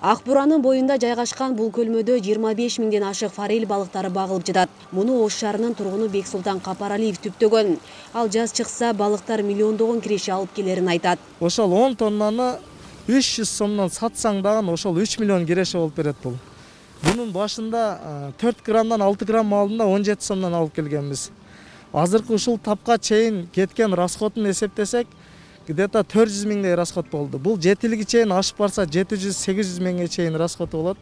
Ак Буранын боюнда жайгашкан бул көлмөдө 25 миңден ашык форель балыктары багылып жатат. Муну Ош шаарынын тургуну Бексултан Капаралиев түптөгөн. Ал жаз чыкса балыктар миллиондогон киреше алып келерин айтат. Ошол 10 тоннаны 300 сомдон сатсаң дагы ошол 3 миллион киреше болуп берет бул. Бунун башында 4 граммдан 6 грамм алдында 17 сомдон алып келгенбиз. Азыркы ушул тапка чейин кеткен расходун эсептесек, где-то 400 миңдей расход болду. Бул жетилиги чейин ашып барса 700-800 миңге чейин расходу болот.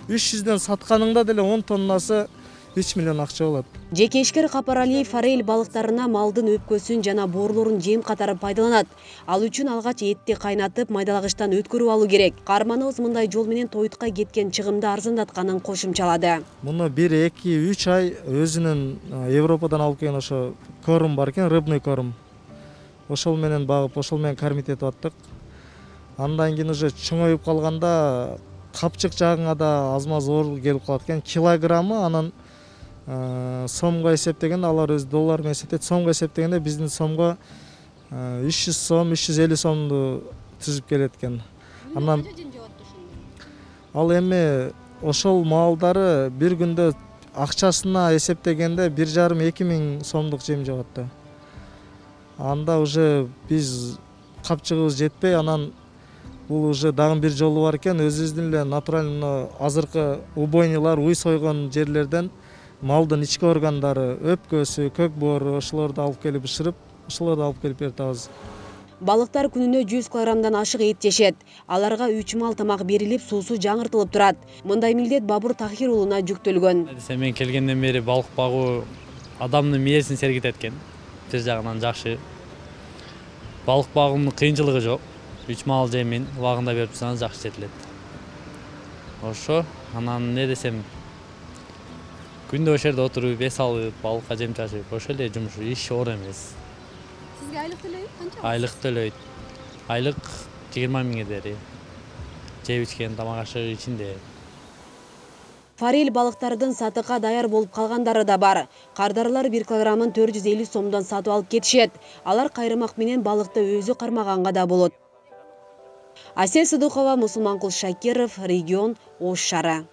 300дөн сатканыңда деле 10 тоннасы 3 миллион акча болот. Жекешкер Капаралиев форель балыктарына малдын өпкөсүн жана боорлорун жем катары пайдаланат. Ал үчүн алгач этти кайнатып, майдалагычтан өткөрүп алуу керек. Каарманыбыз мындай жол менен тойтка кеткен чыгымды арзандатканын кошумчалады. Муну 1-2-3 ай өзүнүн Европадан алып келген ошо корм бар экен, рыбный корм. Ошол менен багып, ошол менен кормить этип аттык. Андан кийин уже чоңоюп калганда капчык жагыңа да аз-маз оор келип калат экен. Килограммы анан сомго эсептегенде, алар өз доллар менен эсептейт. Сомго эсептегенде биздин сомго 300 сом, 350 сомду түзүп келет экен. Анан ал эми ошол маалдары бир күндө акчасына эсептегенде 1,5-2 миң сомдук жем жагат да. Анда уже биз капчыгыбыз жетпей, анан бул уже дагы бир жолу бар экен. Өзүбүздүн эле натурально азыркы убойнялар, уй сойгон жерлерден малдын ички органдары, өпкөсү, көк боору ошолорду алып келип бышырып, ошолорду алып келип беребиз. Балыктар күнүнө 100 килограммдан ашык эт жешет. Аларга 3 мал тамак берилип, суусу жаңыртылып турат. Мындай милдет Бабур Тахир уулуна жүктөлгөн. Мен келгенден бери балык багуу адамдын мээсин сергитет экен. Бир жагынан жакшы. Балык багуунун кыйынчылыгы жок. 3 мал жемин убагында берип турсаңыз жакшы жетилет. Ошо, анан не десем, күндө ошол жерде отуруп, эс алып, балыкка жем чачып, ошол эле жумуш, иш оор эмес. Сизге айлык төлөйт канча? Айлык төлөйт. Айлык 20 миңге дери. Жеп ичкен тамак ашы ичинде. Форель балыктардын сатыкка даяр болуп калгандары да бар. Кардарлар 1 килограммын 450 сомдон сатып алып кетишет. Алар кайрымак менен балыкты өзү кармаганга да болот. Асель Сыдыкова, Мусулманкул Шакиров, Регион, Ош шаары.